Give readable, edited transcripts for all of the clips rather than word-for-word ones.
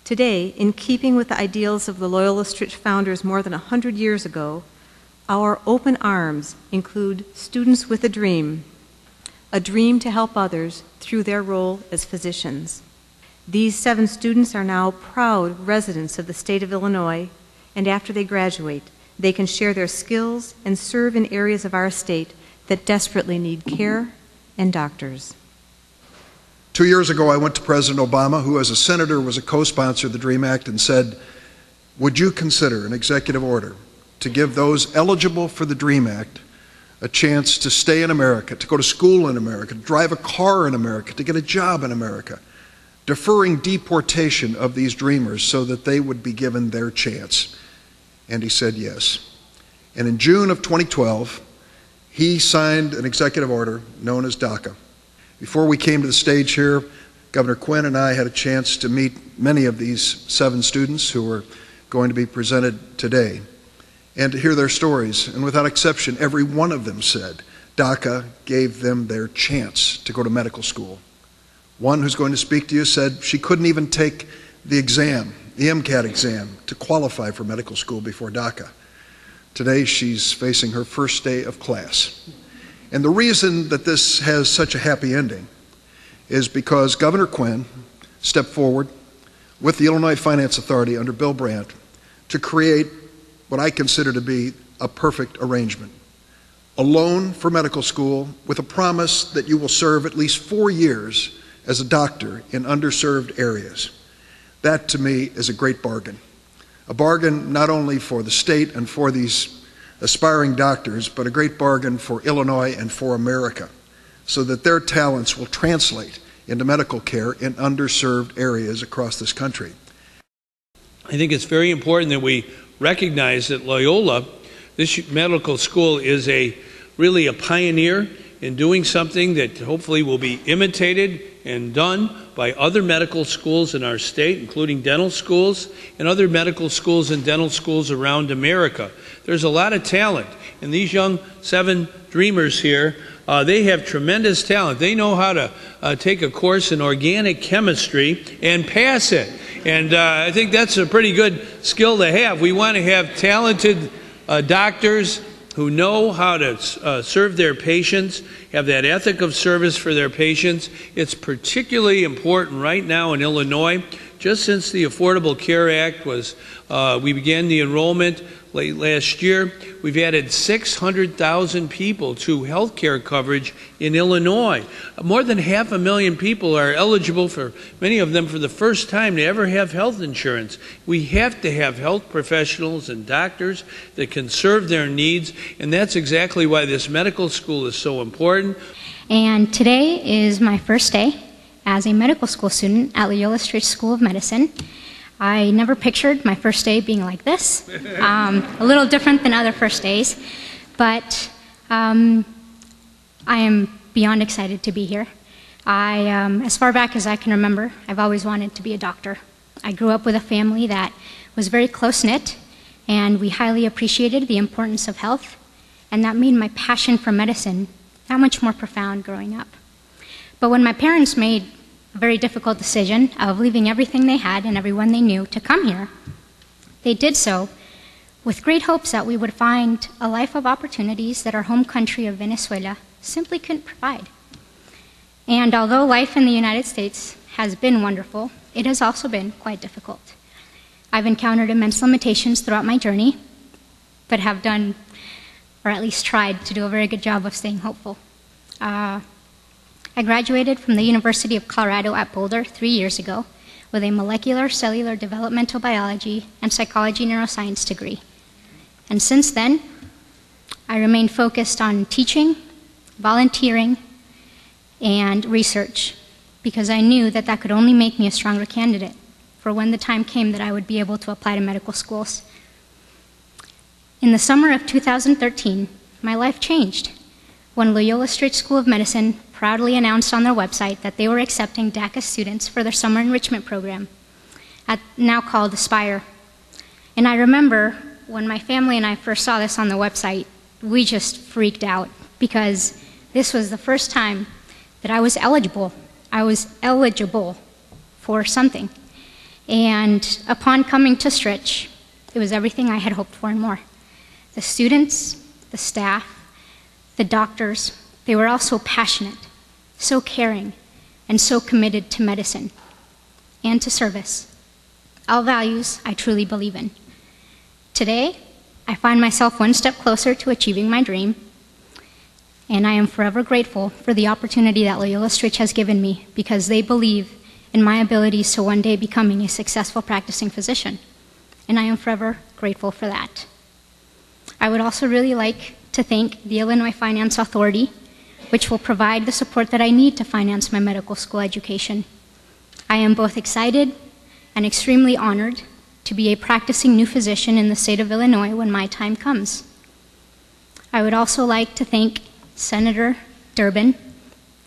Today, in keeping with the ideals of the Loyola Stritch founders more than 100 years ago, our open arms include students with a dream to help others through their role as physicians. These 7 students are now proud residents of the state of Illinois, and after they graduate, they can share their skills and serve in areas of our state that desperately need care and doctors. 2 years ago, I went to President Obama, who as a senator was a co-sponsor of the DREAM Act, and said, would you consider an executive order to give those eligible for the DREAM Act a chance to stay in America, to go to school in America, to drive a car in America, to get a job in America, deferring deportation of these dreamers so that they would be given their chance? And he said yes. And in June of 2012, he signed an executive order known as DACA. Before we came to the stage here, Governor Quinn and I had a chance to meet many of these 7 students who are going to be presented today and to hear their stories. And without exception, every one of them said DACA gave them their chance to go to medical school. One who's going to speak to you said she couldn't even take the exam, the MCAT exam, to qualify for medical school before DACA. Today, she's facing her first day of class. And the reason that this has such a happy ending is because Governor Quinn stepped forward with the Illinois Finance Authority under Bill Brandt to create what I consider to be a perfect arrangement. A loan for medical school with a promise that you will serve at least 4 years as a doctor in underserved areas. That, to me, is a great bargain. A bargain not only for the state and for these aspiring doctors, but a great bargain for Illinois and for America, so that their talents will translate into medical care in underserved areas across this country. I think it's very important that we recognize that Loyola, this medical school, is really a pioneer in doing something that hopefully will be imitated and done by other medical schools in our state, including dental schools and other medical schools and dental schools around America. There's a lot of talent, and these young 7 dreamers here, they have tremendous talent. They know how to take a course in organic chemistry and pass it. And I think that's a pretty good skill to have. We want to have talented doctors who know how to serve their patients, have that ethic of service for their patients. It's particularly important right now in Illinois. Just since the Affordable Care Act we began the enrollment late last year, we've added 600,000 people to health care coverage in Illinois. More than 500,000 people are eligible, for many of them for the first time, to ever have health insurance. We have to have health professionals and doctors that can serve their needs, and that's exactly why this medical school is so important. And today is my first day as a medical school student at Loyola Stritch School of Medicine. I never pictured my first day being like this, a little different than other first days, but I am beyond excited to be here. As far back as I can remember, I've always wanted to be a doctor. I grew up with a family that was very close-knit, and we highly appreciated the importance of health, and that made my passion for medicine that much more profound growing up. But when my parents made a very difficult decision of leaving everything they had and everyone they knew to come here, they did so with great hopes that we would find a life of opportunities that our home country of Venezuela simply couldn't provide. And although life in the United States has been wonderful, it has also been quite difficult. I've encountered immense limitations throughout my journey, but have done, or at least tried to do a very good job of staying hopeful. I graduated from the University of Colorado at Boulder 3 years ago with a molecular cellular developmental biology and psychology neuroscience degree. And since then, I remained focused on teaching, volunteering, and research, because I knew that that could only make me a stronger candidate for when the time came that I would be able to apply to medical schools. In the summer of 2013, my life changed when Loyola Stritch School of Medicine proudly announced on their website that they were accepting DACA students for their summer enrichment program, now called Aspire. And I remember when my family and I first saw this on the website, we just freaked out, because this was the first time that I was eligible for something. And upon coming to Stritch, it was everything I had hoped for and more. The students, the staff, the doctors, they were all so passionate, so caring, and so committed to medicine and to service. All values I truly believe in. Today, I find myself one step closer to achieving my dream, and I am forever grateful for the opportunity that Loyola Stritch has given me because they believe in my abilities to one day becoming a successful practicing physician, and I am forever grateful for that. I would also really like to thank the Illinois Finance Authority, which will provide the support that I need to finance my medical school education. I am both excited and extremely honored to be a practicing new physician in the state of Illinois when my time comes. I would also like to thank Senator Durbin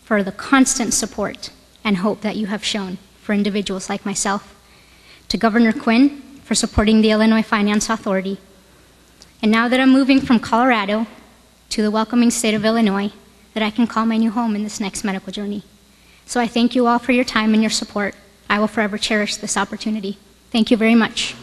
for the constant support and hope that you have shown for individuals like myself, to Governor Quinn for supporting the Illinois Finance Authority, and now that I'm moving from Colorado to the welcoming state of Illinois, that I can call my new home in this next medical journey. So I thank you all for your time and your support. I will forever cherish this opportunity. Thank you very much.